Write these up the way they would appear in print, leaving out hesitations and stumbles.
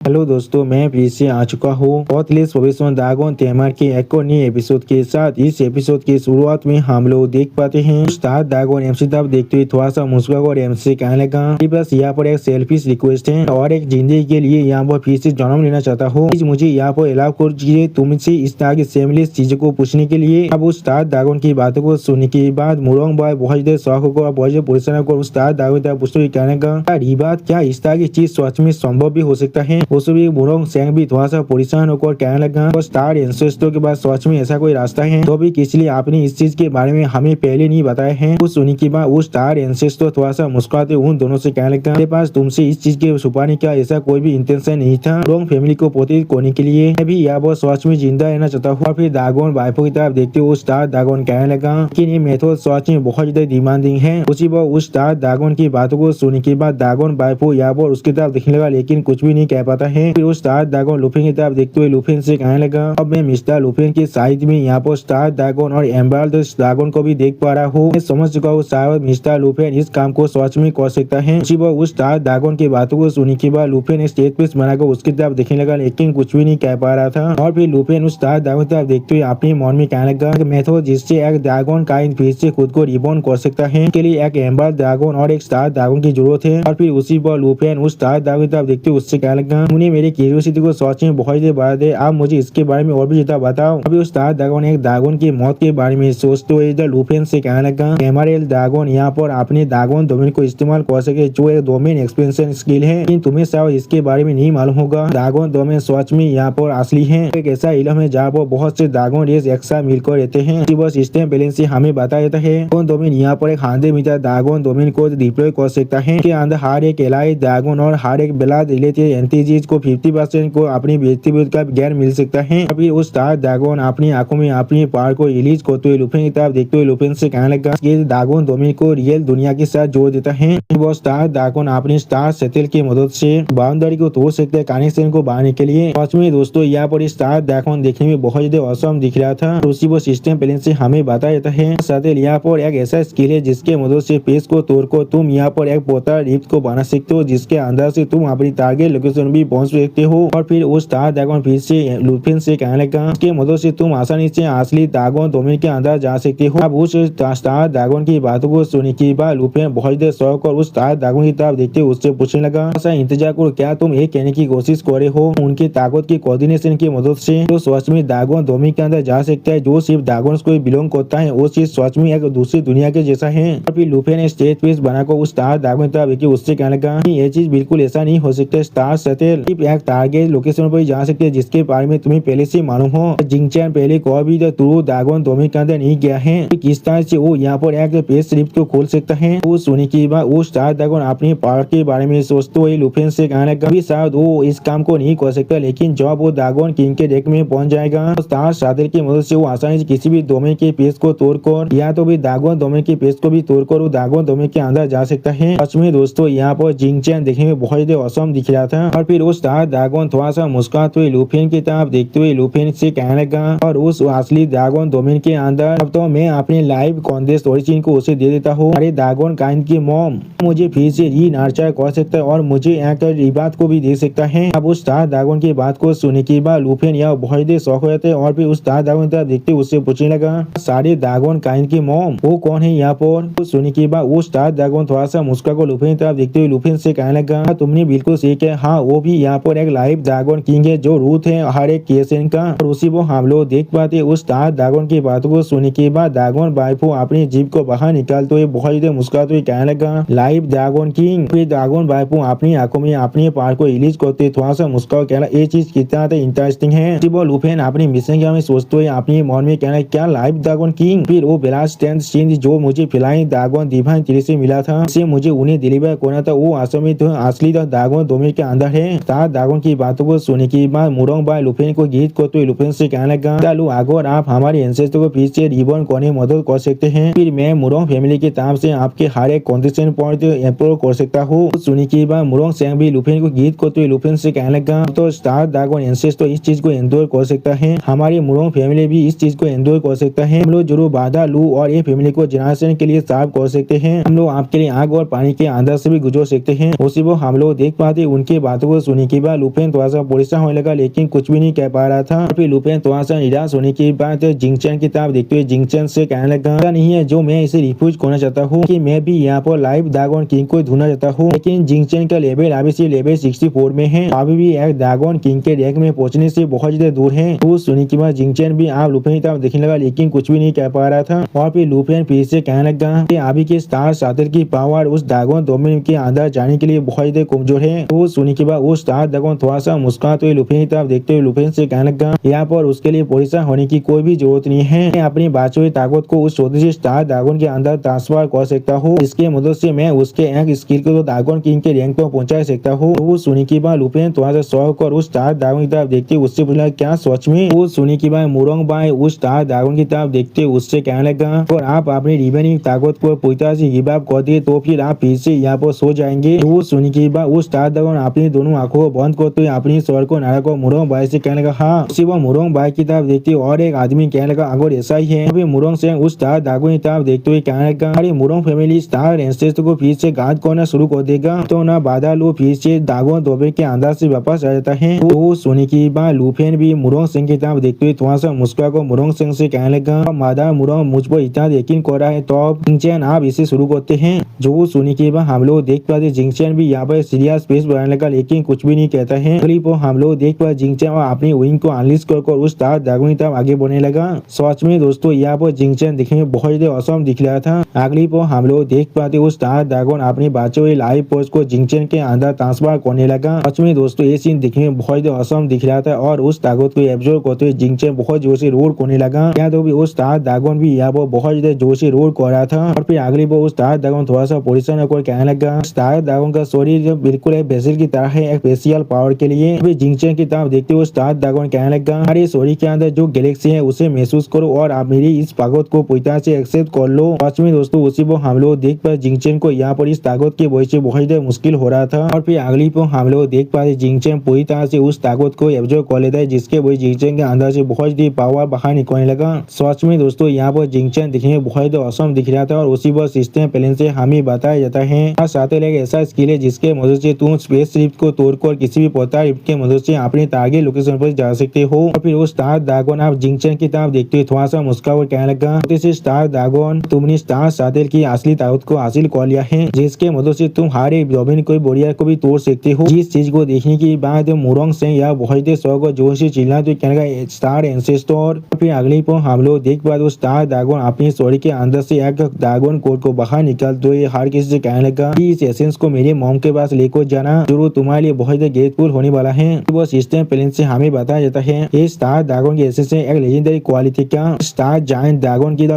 Hello दोस्तों, मैं फिर से आ चुका हूँ ऑथलेस प्रोफेशनल ड्रैगन तेमर के एक और नए एपिसोड के साथ। इस एपिसोड की शुरुआत में हम लोग देख पाते हैं स्टार ड्रैगन एमसी तब देखते हुए थोड़ा सा मुस्कुरा और एमसी कहने लगा कि बस यहाँ पर एक सेल्फिश रिक्वेस्ट है और एक जिंदगी के लिए यहाँ पर फिर से जन्म लेना चाहता हूँ। प्लीज मुझे यहाँ पर अलाउ कर दीजिए तुमसे इस तरह की सेमलेस चीजों को पूछने के लिए। अब उस स्टार ड्रैगन की बातों को सुनने के बाद मुरोंग भाई बहुत देर शौक होकर और बहुत परेशान होकर स्टार ड्रैगन तक पूछते हुए कहने लगा ये बात क्या इस तरह की चीज सच में संभव भी हो सकता है। उससे भी मुरोंग सेंग भी थोड़ा सा परेशान होकर कहने लगा और स्टार एंसेस्टर के बाद सच में ऐसा कोई रास्ता है तो भी किस लिए आपने इस चीज के बारे में हमें पहले नहीं बताया है। उस सुनी के बाद वो स्टार एंसेस्टर थोड़ा सा मुस्कुराते उन दोनों से कहने लगा मेरे पास तुमसे इस चीज के छुपाने का ऐसा कोई भी इंटेंशन नहीं था। मुरोंग फैमिली को प्रोटेक्ट करने के लिए मैं भी यहाँ पर सच में जिंदा रहना चाहता हूँ। और फिर ड्रैगन वाइफों की तरफ देखते हुए स्टार ड्रैगन कहने लगा लेकिन ये मेथड सच में बहुत ज्यादा डिमांडिंग है। उसी पर उस स्टार ड्रैगन की बातों को सुनने के बाद ड्रैगन वाइफो यहाँ पर उसकी तरफ देखने लगा लेकिन कुछ भी नहीं कह पाता है। फिर उस स्टार ड्रैगन लुफिन की तरफ देखते हुए लुफिन से कहने लगा अब मैं मिस्टर लुफिन के साइड में यहाँ पर स्टार ड्रैगन और एम्बर्ल्ड ड्रैगन को भी देख पा रहा हूँ। मैं समझ चुका हूँ शायद मिस्टर लुफिन इस काम को सच में कर सकता है। उसी पर उस स्टार ड्रैगन की बातों को सुनने के बाद लुफिन स्टेज पीस बनाकर उसकी तरफ देखने लगा लेकिन कुछ भी नहीं कह पा रहा था। और फिर लुफिन उस स्टार ड्रैगन की तरफ देखते हुए अपने मन में कहने लगा मेथड जिससे एक ड्रैगन काइंड फिर से खुद को रिबॉर्न कर सकता है के लिए एक एम्बर्ल्ड ड्रैगन और एक स्टार ड्रैगन की जरूरत है। और फिर उसी पर लुफिन उस स्टार ड्रैगन की तरफ देखते हुए उससे कहने लगा तूने मेरी क्यूरियोसिटी को सच में बहुत ही बढ़ा दे, आप मुझे इसके बारे में और भी ज्यादा बताओ। अभी उस स्टार ड्रैगन एक ड्रैगन की मौत के बारे में सोचते हुए इधर लुफिन से कहने लगा एमआरएल ड्रैगन यहाँ पर अपने ड्रैगन डोमेन को इस्तेमाल कर सके जो एक डोमेन एक्सपेंशन स्किल है लेकिन तुम्हें शायद इसके बारे में नहीं मालूम होगा। ड्रैगन डोमेन सच में यहाँ पर असली है, एक ऐसा इलम है जहाँ पर बहुत से ड्रैगन रेस एक साथ मिलकर रहते हैं। बस सिस्टम बैलेंस से हमें बता देता है ड्रैगन डोमेन यहाँ पर एक 100 मीटर ड्रैगन डोमेन को डिप्लॉय कर सकता है के अंदर हर एक एलाई ड्रैगन और हर एक ब्लड रिलेटेड एंटीजीज को 50% को अपनी व्यक्तिगत का ज्ञान मिल सकता है। अभी उस स्टार ड्रैगन अपनी आंखों में अपनी पावर को रिलीज करते हुए लुफिन की तरफ देखते हुए लुफिन से कहने लगा ये ड्रैगन डोमेन को रियल दुनिया के साथ जोड़ देता है। वो स्टार ड्रैगन अपनी स्टार सेटल की मदद से बाउंड्री को तोड़ सकते हैं कनेक्शन को बढ़ाने के लिए। सच में दोस्तों यहाँ पर स्टार ड्रैगन देखने में बहुत ज्यादा औसम दिख रहा था। उसी वो सिस्टम प्लान से हमें बता देता है साथ ही यहाँ पर एक ऐसा स्किल है जिसके मदद से पेज को तोड़कर तुम यहाँ पर एक पोर्टल रिफ्ट को बना सकते हो जिसके अंदर से तुम अपनी टारगेट लोकेशन भी पहुंच सकते हो। और फिर उस स्टार ड्रैगन फिर से लुफिन से कहने लगा इसके मदद से तुम आसानी से असली ड्रैगन डोमेन के अंदर जा सकते हो। अब उस स्टार ड्रैगन की बातों को सुनने के बाद लुफिन बहुत देर शौक और उस स्टार ड्रैगन की तरफ देखते उससे पूछने लगा ऐसा इंतजार करो क्या तुम ये कहने की कोशिश कर रहे हो उनकी ताकत की कोऑर्डिनेशन की मदद से तो सच में ड्रैगन डोमेन के अंदर जा सकता है जो सिर्फ ड्रैगन को बिलोंग करता है वो चीज सच में एक दूसरी दुनिया के जैसा है। और फिर लुफिन ने स्टेज पीस बनाकर उस स्टार ड्रैगन की तरफ देखिए उससे कहने लगा ये चीज बिल्कुल ऐसा नहीं हो सकता। स्टार सैटेल सिर्फ एक टारगेट लोकेशन पर जा सकते हैं जिसके बारे में तुम्हें पहले से मालूम हो। जिंगचैन पहले कोई भी ट्रू ड्रैगन डोमेन के अंदर नहीं गया है किस तरह से वो यहाँ पर एक पेज स्लिप को खोल सकता है। वो सुनने के बाद वो स्टार ड्रैगन अपने पावर के बारे में सोचते हुए लुफिन से कहने लगा कभी शायद वो इस काम को नहीं कर सकता लेकिन जब वो ड्रैगन किंग के डेक में पहुंच जाएगा तो स्टार सैटेल की मदद से वो आसानी से किसी भी डोमेन के पेज को तोड़कर या तो भी ड्रैगन डोमेन के पेज को भी तोड़कर वो ड्रैगन डोमेन के अंदर जा सकता है। सच में दोस्तों यहाँ पर जिंगचैन देखने में बहुत ज्यादा औसम दिख रहा था। और फिर वो स्टार ड्रैगन थोड़ा सा मुस्कुराते हुए लुफिन की तरफ देखते हुए लुफिन से कहने लगा और उस असली ड्रैगन डोमेन के अंदर अब तो मैं अपने लाइव कॉन्टेस्ट ओरिजिन को उसे दे देता हूँ। अरे ड्रैगन काइंड की मॉम मुझे फिर से री नर्चर कर सकता है और मुझे एक रिबात को भी दे सकता है। अब उस स्टार ड्रैगन की बात को सुनने के बाद लुफिन यह बहुत देर शौक हो जाते हैं और फिर उस स्टार ड्रैगन की तरफ देखते उससे पूछने लगा सारे ड्रैगन काइंड की मॉम वो कौन है यहाँ पर। सुनने के बाद वो स्टार ड्रैगन थोड़ा सा मुस्कुरा को लुफिन की तरफ देखते हुए लुफिन से कहने लगा तुमने बिल्कुल सही किया, हाँ वो भी यहाँ पर एक लाइव ड्रैगन किंग है जो रूथ है हर एक केसन का। और उसी वो हम लोग देख पाते उस स्टार ड्रैगन की बातों को सुनने के बाद ड्रैगन वाइफो अपनी जीभ को बाहर निकालते हुए बहुत ज्यादा मुस्कुराते हुए कहने लगा लाइव ड्रैगन किंग। फिर ड्रैगन वाइफो अपनी आंखों में अपने पार को रिलीज करते थोड़ा सा मुस्कुरा कहना ये चीज कितना इंटरेस्टिंग है। वो लुफिन अपनी मिशन के में सोचते हुए अपने मन में कहना क्या लाइव ड्रैगन किंग। फिर वो ब्लास्ट स्ट्रेंथ सीन जो मुझे फिलहाल ड्रैगन डिवाइन ट्री से मिला था से मुझे उन्हें डिलीवर करना था वो असली ड्रैगन डोमेन के अंदर है। स्टार ड्रैगन की बातों को सुनने के बाद मुरोंग भाई लुफिन को गीत करते हुए लुफिन से कहने लगा चलो अगर आप हमारे एंसेस्टर को फिर से रिबॉर्न करने में मदद कर सकते हैं फिर मैं मुरोंग फैमिली की तरफ से आपके हर एक कंडीशन पॉइंट इम्प्रूव कर सकता हूँ। सुनने के बाद मुरोंग सेंग भी लुफिन को गीत करते हुए लुफिन से कहने लगा तो स्टार ड्रैगन एंसेस्टर इस चीज को एंजॉय कर सकता है, हमारी मुरोंग फैमिली भी इस चीज को एंजॉय कर सकता है। हम लोग जरूर बाधा लू और ये फैमिली को जनरेशन के लिए साफ कर सकते हैं। हम लोग आपके लिए आग और पानी के अंदर से भी गुजर सकते हैं। उसी वो हम लोग देख पाते उनके बातों को सुनने के बाद लुफेन थोड़ा सा परेशान होने लगा, लेकिन कुछ भी नहीं कह पा रहा था। फिर लुफेन थोड़ा सा निराश होने के बाद जिंगचैन की तरफ देखते हुए जिंगचैन से कहने लगा, ऐसा नहीं है जो मैं इसे रिफ्यूज करना चाहता हूँ कि मैं भी यहाँ पर लाइव ड्रैगन किंग को ढूंढना चाहता हूँ, लेकिन जिंगचैन का लेवल अभी से लेवल 64 में है, अभी भी एक ड्रैगन किंग के रैंक में पहुंचने से बहुत ज्यादा दूर है। तो सुनने के बाद जिंगचैन भी आप लुफेन की तरफ देखने लगा, लेकिन कुछ भी नहीं कह पा रहा था। और फिर लुफेन फिर से कहने लगा कि अभी के स्टार शातिर की पावर उस ड्रैगन डोमेन के अंदर जाने के लिए बहुत ज्यादा कमजोर है। तो सुनने के बाद वो स्टार ड्रैगन थोड़ा सा मुस्कुराते हुए लुफेन की तरफ देखते हुए लुफेन से कहने लगा, यहाँ पर उसके लिए परेशान होने की कोई भी जरूरत नहीं है, मैं अपनी बाकी हुई ताकत को उस छोटे से स्टार ड्रैगन के अंदर ट्रांसफर कर सकता हूँ, इसके मदद से मैं उसके एक स्किल को ड्रैगन किंग के रैंक पर पहुंचा सकता हूँ। तो सुनने के बाद लुफेन थोड़ा सा शौक और उस स्टार ड्रैगन की तरफ देखते उससे पूछा, क्या सच में? वो सुनने के बाद मुरोंग भाई उस स्टार ड्रैगन की तरफ देखते उससे कहने लगा, और आप अपनी रिमेनिंग ताकत को पूरी तरह से गिव अप कर दिए तो फिर आप फिर से यहाँ पर सो जाएंगे। वो सुनने के बाद उस स्टार ड्रैगन अपनी दोनों आंखों को बंद करते हुए अपनी स्वर को नारा को मुरोंग भाई से कहने लगा, हाँ। उसी वो मुरोंग भाई की तरफ देखते और एक आदमी कहने लगा, अगर ऐसा ही है तो मुरोंग से उस स्टार ड्रैगन की तरफ देखते हुए कहने लगा, अरे मुरोंग फैमिली स्टार एंसेस्टर को फिर से गार्ड करना शुरू कर देगा तो ना बाधा लो फिर से ड्रैगन डोमेन के अंदर से वापस आ जाता है। तो सुनने के बाद लुफेन भी मुरोंग सिंह की तरफ देखते हुए थोड़ा सा मुस्कुरा को मुरोंग सिंह से कहने लगा, मादा मुरोंग मुझ पर इतना यकीन कर रहा है तो अब जिंगचैन आप इसे शुरू करते हैं। जो सुनने के बाद हम लोग देख पाते जिंगचैन भी यहाँ पर सीरियस फेस बनाने लगा, लेकिन कुछ भी नहीं कहता है। अगली पर हम लोग देख पाते जिंगचैन अपनी विंग को अनलिस्ट कर उस स्टार ड्रैगन की तरफ आगे बढ़ने लगा। सच में दोस्तों यहाँ पर जिंगचैन दिखने में बहुत ज्यादा औसम दिख रहा था। अगली पर हम लोग देख पाते उस स्टार ड्रैगन अपनी बचे हुए लाइव पोस्ट को जिंगचैन के अंदर ट्रांसफर करने लगा। सच में दोस्तों ये सीन दिखने में बहुत ज्यादा औसम दिख रहा था और उस ताकत को एब्जॉर्ब करते हुए जिंगचैन बहुत जोर से रोड करने लगा। क्या तो भी उस स्टार ड्रैगन भी यहाँ पर बहुत ज्यादा जोर से रोड कर रहा था। और फिर अगली बार उस स्टार ड्रैगन थोड़ा सा परेशान होकर कहने लगा, स्टार ड्रैगन का शरीर बिल्कुल एक बेसिल की तरह है, एक स्पेशल पावर के लिए। अभी जिंगचैन की तरफ देखते हुए स्टार ड्रैगन कहने लगा, अरे शरीर के अंदर जो गैलेक्सी है उसे महसूस करो और आप मेरी इस ताकत को पूरी तरह से एक्सेप्ट कर लो। सच में दोस्तों उसी पर हम लोग देख पाए जिंगचैन को यहाँ पर इस ताकत की वजह से बहुत ज्यादा मुश्किल हो रहा था। और फिर अगली पर हम लोग देख पाते जिंगचैन पूरी तरह से उस ताकत को एब्जॉर्ब कर लेता है, जिसके वजह जिंगचैन के अंदर से बहुत ज्यादा पावर बाहर निकलने लगा। सच में दोस्तों यहाँ पर जिंगचैन दिखने में बहुत ज्यादा औसम दिख रहा था और उसी पर सिस्टम प्लान से हमें बताया जाता है। साथ ही एक ऐसा स्किल है जिसके मदद से तुम स्पेस शिप को तोड़कर किसी भी पोता रिफ्ट के मदद से अपने टारगेट लोकेशन पर जा सकते हो। और फिर वो स्टार ड्रैगन आप जिंगचैन की तरफ देखते हुए थोड़ा सा मुस्कुरा कहने लगा, स्टार ड्रैगन तुमने स्टार शातिर की असली ताकत को हासिल कर लिया है, जिसके मदद से तुम हर एक डोमेन कोई बोरियर को भी तोड़ सकते हो। जिस चीज को देखने के बाद मुरोंग सिंह यह बहुत शौक और जोर से चिल्ला तो कहने लगा, स्टार एंसेस्टर। फिर अगली पर हम लोग देख पाते स्टार ड्रैगन अपनी स्टोरी के अंदर से एक ड्रैगन कोड को बाहर निकालते हुए हर किसी से कहने लगा, इस एसेंस को मेरे मॉम के पास लेकर जाना, जो तुम्हारे लिए बहुत ग्रेटफुल होने वाला है। वो सिस्टम प्लान से हमें बताया जाता है ये स्टार ड्रैगन के एसेंस एक लेजेंडरी क्वालिटी का स्टार जायंट ड्रैगन की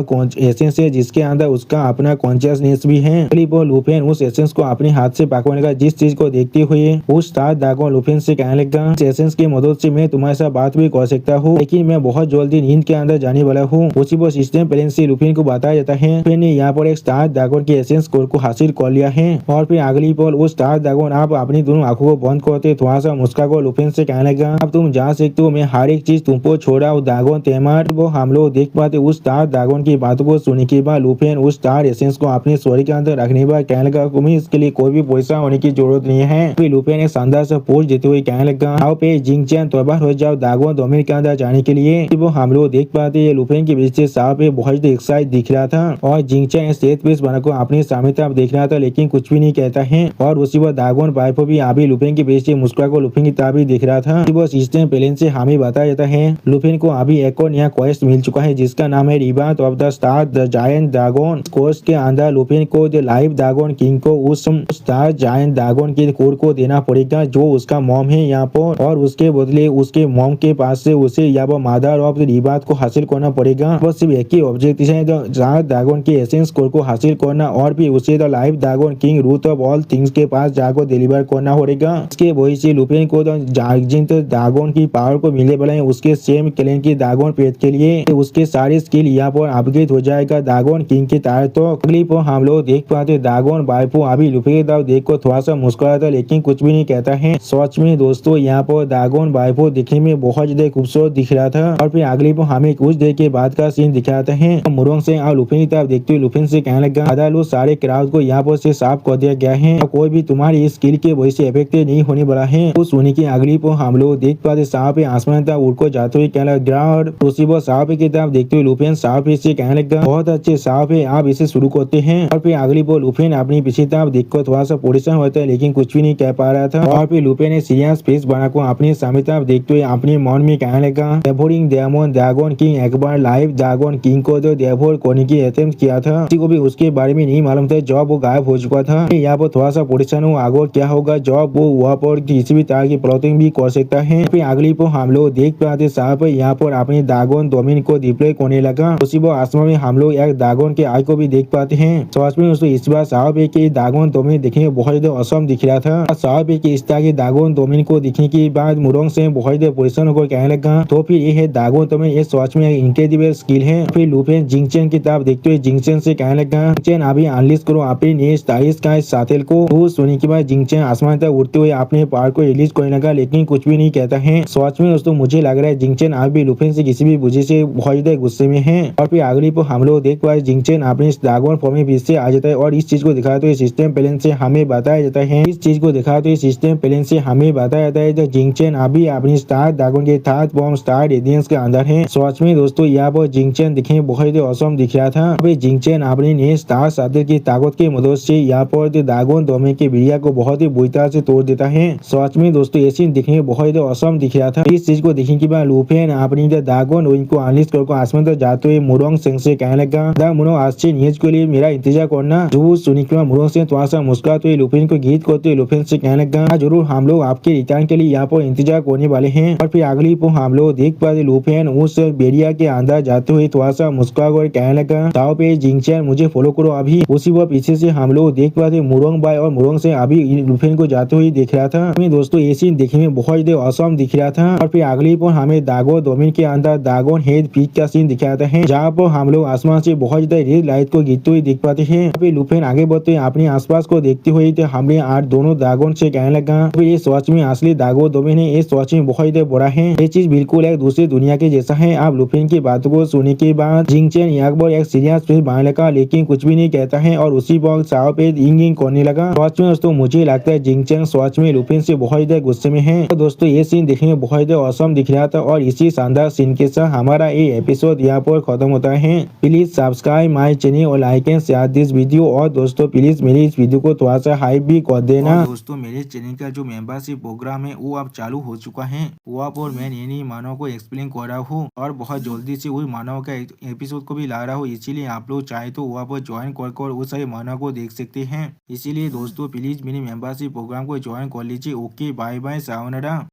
एसेंस है, जिसके अंदर उसका अपना कॉन्शियसनेस भी है। लुफेन उस एसेंस को अपने हाथ से पकड़ने लगा, जिस चीज को देखते हुए उस स्टार ड्रैगन लुफेन से कहने लगा, इस एसेंस की मदद से मैं तुम्हारे साथ बात भी कर सकता हूँ, लेकिन मैं बहुत जल्दी नींद के अंदर जाने वाला हूँ। उसी वो सिस्टम प्लान से लुफेन को बताया जाता है लुफेन ने यहाँ पर एक स्टार ड्रैगन के एसेंस कोड को हासिल कर लिया है। और फिर अगली पल वो स्टार ड्रैगन आप अपनी दोनों आंखों को बंद करते थोड़ा सा मुस्का को लुफेन से कहने लगा, अब तुम जा सकते हो, मैं हर एक चीज तुमको छोड़ा हूँ ड्रैगन तेमार। वो हम लोग देख पाते उस स्टार ड्रैगन की बातों को सुनने के बाद लुफेन उस स्टार एसेंस को अपने स्टोरी के अंदर रखने के बाद कहने लगा, तुम्हें इसके लिए कोई भी पैसा होने की जरूरत नहीं है। फिर लुफेन एक शानदार सा पोज देते हुए कहने लगा, आओ पे जिंगचैन तैयार हो जाओ ड्रैगन डोमेन के अंदर जाने के लिए। वो हम लोग देख पाते लुफेन के बीच से साफ पे बहुत एक्साइट दिख रहा था और जिंगचैन स्टेज पीस बनाकर अपने सामने तरफ देख रहा था, लेकिन कुछ भी नहीं कहता है। और उसी वक्त ड्रैगन वाइफ भी अभी लुफेन के बीच से मुस्कुरा को लुफेन की तरफ ही देख रहा था। वो सिस्टम प्लान से हमें बताया जाता है लुफेन को अभी एक और नया क्वेस्ट मिल चुका है, जिसका नाम है rebirth of the star the giant dragon. Quest के अंदर लुफेन को द लाइव ड्रैगन किंग को उस स्टार जायंट ड्रैगन के कोड को देना पड़ेगा जो उसका मॉम है यहाँ पर, और उसके बदले उसके मॉम के पास से उसे यहाँ पर मदर ऑफ द रिबर्थ को हासिल करना पड़ेगा। बस सिर्फ एक ही ऑब्जेक्टिव है ड्रैगन के एसेंस कोड को हासिल करना और फिर उसे the live dragon king root of all things के पास जाकर डिलीवर करना पड़ेगा। इसके वजह से लुफेन को जायंट ड्रैगन की पावर को मिलने वाला है उसके सेम क्लैन की ड्रैगन पेट के लिए, उसके सारे स्किल यहाँ पर अपग्रेड हो जाएगा ड्रैगन किंग के तरह। तो अगली पर हम लोग देख पाते ड्रैगन वाइफ अभी लुफेन की तरफ देख कर थोड़ा सा मुस्कुराता लेकिन कुछ भी नहीं कहता है। सच में दोस्तों यहाँ पर ड्रैगन वाइफ दिखने में बहुत ज्यादा खूबसूरत दिख रहा था। और फिर अगली पर हमें कुछ देर के बाद का सीन दिखाते हैं मुरोंग से और लुफेन की तरफ देखते हुए लुफेन से कहने लगा, आधा लोग सारे क्राउड को यहाँ पर से साफ कर दिया गया है, कोई भी तुम्हारी स्किल के वजह से इफेक्टेड नहीं होने वाला है। तो सोनी की अगली पर हम लोग देख पाते साहब आसमान तक उड़ को जाते हुए कहने लगा और उसी पर साहब की तरफ देखते हुए लुफिन साहब से कहने लगा बहुत अच्छे साहब है, आप इसे शुरू करते हैं। और फिर अगली बार लुफिन अपनी पीछे तरफ देखकर थोड़ा सा परेशान होता है लेकिन कुछ भी नहीं कह पा रहा था। और फिर लुफिन ने सीरियस फेस बनाकर अपने सामने तरफ देखते हुए अपने मन में कहने लगा डेवोरिंग डेमन ड्रैगन किंग एक बार लाइव ड्रैगन किंग को जो डेवोर करने की अटेम्प्ट किया था, किसी को भी उसके बारे में नहीं मालूम था जब वो गायब हो चुका था। यहाँ पर थोड़ा सा परेशान हुआ आगे क्या होगा जब वो वहाँ पर किसी भी तरह की प्लॉटिंग भी कर सकता है। फिर अगली पर हम लोग देख पाते साहब यहाँ पर अपने ड्रैगन डोमेन को डिप्लॉय करने लगा। उसी पर आसमान में हम लोग एक ड्रैगन के आई को भी देख पाते हैं। सच में दोस्तों इस बार साहब के ड्रैगन डोमेन देखने में बहुत ज्यादा असम दिख रहा था। साहब के इस तरह के ड्रैगन डोमेन को देखने के बाद मुरोंग से बहुत ज्यादा परेशान होकर कहने लगा तो फिर ये है ड्रैगन डोमेन, ये सच में इनक्रेडिबल स्किल है। फिर लुफिन जिंगचेन की तरफ देखते हुए जिंगचेन से कहने लगा जिंगचेन अभी अनलिस्ट करो अपने नए स्टाइलिश का साथेल को। तो सुनने के बाद जिंगचेन आसमान तक उड़ते हुए अपने पावर को रिलीज करने लगा लेकिन कुछ भी नहीं कहता है। सच में दोस्तों मुझे लग रहा है जिंगचेन अब भी लुफिन से किसी भी वजह से बहुत ज्यादा गुस्से में है। और फिर अगली पर हम लोग देख पाए जिंगचेन अपने ड्रैगन फॉर्म में फिर से आ जाता है और इस चीज को दिखाते हुए सिस्टम प्लान से हमें बताया जाता है। इस चीज को दिखाते हुए सिस्टम प्लान से हमें बताया जाता है जिंगचेन अभी अपनी स्टार ड्रैगन के थर्ड फॉर्म स्टार रेडियंस के अंदर है। सच में दोस्तों यहाँ पर जिंगचेन दिखने बहुत ही औसम दिख रहा था। अभी जिंगचेन अपने नए स्टार साथी की ताकत की मदद से यहाँ पर ड्रैगन डोमेन के बिरिया को बहुत ही बुरी तरह से तोड़ देता है। सच में दोस्तों ये सीन दिखने में बहुत ही औसम दिख रहा था। इस चीज को देखने के बाद लुफिन अपनी ड्रैगन विंग को अनलिस्ट करके आसमान तक जाते हुए मुरोंग सिंह से कहने लगा मुरोंग आज से न्यूज के लिए मेरा इंतजार करना। जो सुनी के बाद मुरोंग सिंह थोड़ा सा मुस्कुराते हुए लुफिन को गीत करते हुए लुफिन से कहने लगा जरूर हम लोग आपके रिटर्न के लिए यहाँ पर इंतजार करने वाले हैं। और फिर अगली पर हम लोग देख पाते लुफिन उस बेरिया के अंदर जाते हुए थोड़ा सा मुस्कुरा कर कहने लगा ताओ पे जिंगचेन मुझे फॉलो करो अभी। उसी वह पीछे से हम लोग देख पाते मुरोंग भाई और मुरोंग से अभी लुफिन को जाते हुए देख रहा था। दोस्तों ये सीन देखने में बहुत ज्यादा औसम दिख रहा था। और फिर अगली पर हमें ड्रैगन डोमेन के अंदर ड्रैगन हेड पीक का सीन दिखाता है जहाँ पर हम लोग आसमान से बहुत ज्यादा रेड लाइट को गिरते हुए देख पाते हैं। फिर लुफिन आगे बढ़ते हुए अपने आसपास को देखते हुए तो हमें आज दोनों ड्रैगन से कहने लगा फिर ये सच में असली ड्रैगन डोमेन है, ये सच में बहुत ज्यादा बड़ा है, ये चीज बिल्कुल एक दूसरी दुनिया के जैसा है। आप लुफिन की बातों को सुनने के बाद जिंगचेन एक सीरियस फेस बनाने लगा लेकिन कुछ भी नहीं कहता है और उसी वक्त साव पे इंगिंग करने लगा। सच में दोस्तों मुझे लगता है जिंगचेन सच में लुफिन से बहुत ज्यादा गुस्से में है। तो दोस्तों ये सीन देखने में बहुत ज्यादा औसम दिख रहा था और इसी शानदार सीन के साथ हमारा ये एपिसोड यहाँ पर खत्म होता है। प्लीज सब्सक्राइब माई चैनल और like and share this video. और दोस्तों प्लीज मेरी इस वीडियो को थोड़ा सा हाइप भी कर देना। दोस्तों मेरे चैनल का जो मेंबरशिप प्रोग्राम है वो अब चालू हो चुका है। वहाँ पर मैं नई मानव को एक्सप्लेन कर रहा हूँ और बहुत जल्दी से वही मानव का एपिसोड को भी ला रहा हूँ, इसीलिए आप लोग चाहे तो वहाँ पर ज्वाइन कर वो सारे मानव को देख सकते हैं। इसीलिए दोस्तों प्लीज मेरी मेंबरशिप प्रोग्राम को ज्वाइन कर लीजिए। Okay bye bye सावनारा।